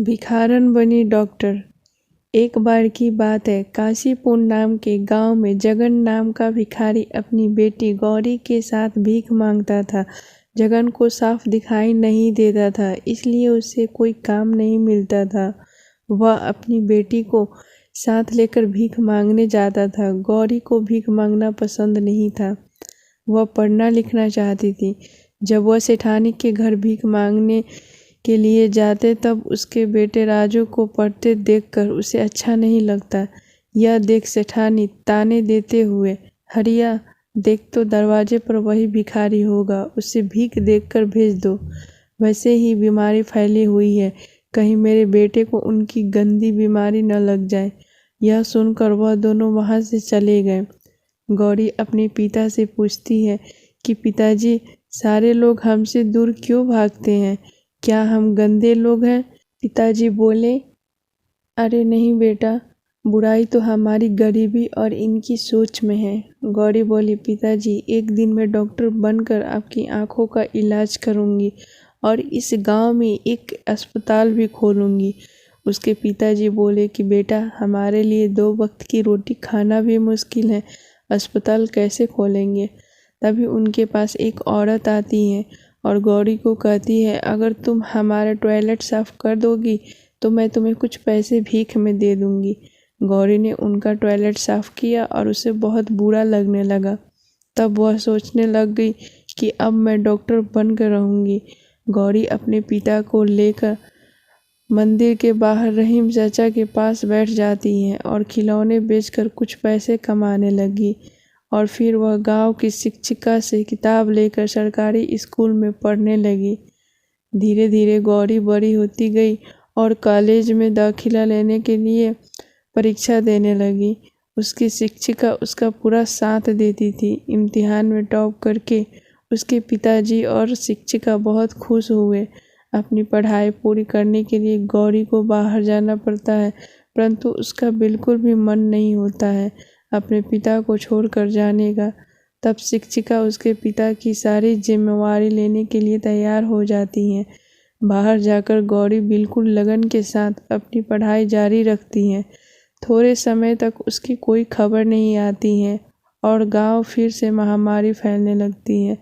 भिखारन बनी डॉक्टर। एक बार की बात है, काशीपुर नाम के गांव में जगन नाम का भिखारी अपनी बेटी गौरी के साथ भीख मांगता था। जगन को साफ दिखाई नहीं देता था, इसलिए उसे कोई काम नहीं मिलता था। वह अपनी बेटी को साथ लेकर भीख मांगने जाता था। गौरी को भीख मांगना पसंद नहीं था, वह पढ़ना लिखना चाहती थी। जब वह सेठानी के घर भीख मांगने के लिए जाते तब उसके बेटे राजू को पढ़ते देखकर उसे अच्छा नहीं लगता। यह देख सेठानी ताने देते हुए, हरिया देख तो दरवाजे पर वही भिखारी होगा, उसे भीख देकर भेज दो। वैसे ही बीमारी फैली हुई है, कहीं मेरे बेटे को उनकी गंदी बीमारी न लग जाए। यह सुनकर वह दोनों वहां से चले गए। गौरी अपने पिता से पूछती है कि पिताजी, सारे लोग हमसे दूर क्यों भागते हैं? क्या हम गंदे लोग हैं? पिताजी बोले, अरे नहीं बेटा, बुराई तो हमारी गरीबी और इनकी सोच में है। गौरी बोली, पिताजी, एक दिन मैं डॉक्टर बनकर आपकी आंखों का इलाज करूंगी और इस गांव में एक अस्पताल भी खोलूंगी। उसके पिताजी बोले कि बेटा, हमारे लिए 2 वक्त की रोटी खाना भी मुश्किल है, अस्पताल कैसे खोलेंगे? तभी उनके पास एक औरत आती है और गौरी को कहती है, अगर तुम हमारा टॉयलेट साफ कर दोगी तो मैं तुम्हें कुछ पैसे भीख में दे दूंगी। गौरी ने उनका टॉयलेट साफ किया और उसे बहुत बुरा लगने लगा। तब वह सोचने लग गई कि अब मैं डॉक्टर बनकर रहूंगी। गौरी अपने पिता को लेकर मंदिर के बाहर रहीम चाचा के पास बैठ जाती है और खिलौने बेचकर कुछ पैसे कमाने लगी। और फिर वह गांव की शिक्षिका से किताब लेकर सरकारी स्कूल में पढ़ने लगी। धीरे धीरे गौरी बड़ी होती गई और कॉलेज में दाखिला लेने के लिए परीक्षा देने लगी। उसकी शिक्षिका उसका पूरा साथ देती थी। इम्तिहान में टॉप करके उसके पिताजी और शिक्षिका बहुत खुश हुए। अपनी पढ़ाई पूरी करने के लिए गौरी को बाहर जाना पड़ता है, परंतु उसका बिल्कुल भी मन नहीं होता है अपने पिता को छोड़कर जाने का। तब शिक्षिका उसके पिता की सारी जिम्मेवारी लेने के लिए तैयार हो जाती हैं। बाहर जाकर गौरी बिल्कुल लगन के साथ अपनी पढ़ाई जारी रखती है। थोड़े समय तक उसकी कोई खबर नहीं आती है और गांव फिर से महामारी फैलने लगती है।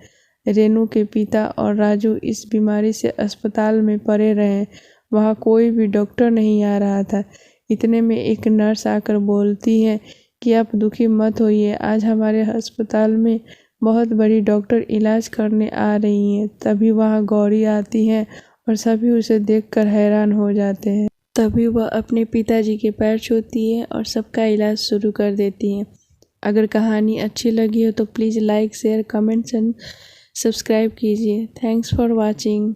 रेनू के पिता और राजू इस बीमारी से अस्पताल में पड़े रहे। वहाँ कोई भी डॉक्टर नहीं आ रहा था। इतने में एक नर्स आकर बोलती है कि आप दुखी मत होइए, आज हमारे अस्पताल में बहुत बड़ी डॉक्टर इलाज करने आ रही हैं। तभी वहाँ गौरी आती है और सभी उसे देखकर हैरान हो जाते हैं। तभी वह अपने पिताजी के पैर छूती है और सबका इलाज शुरू कर देती है। अगर कहानी अच्छी लगी हो तो please like, share, comments and subscribe कीजिए। Thanks for watching.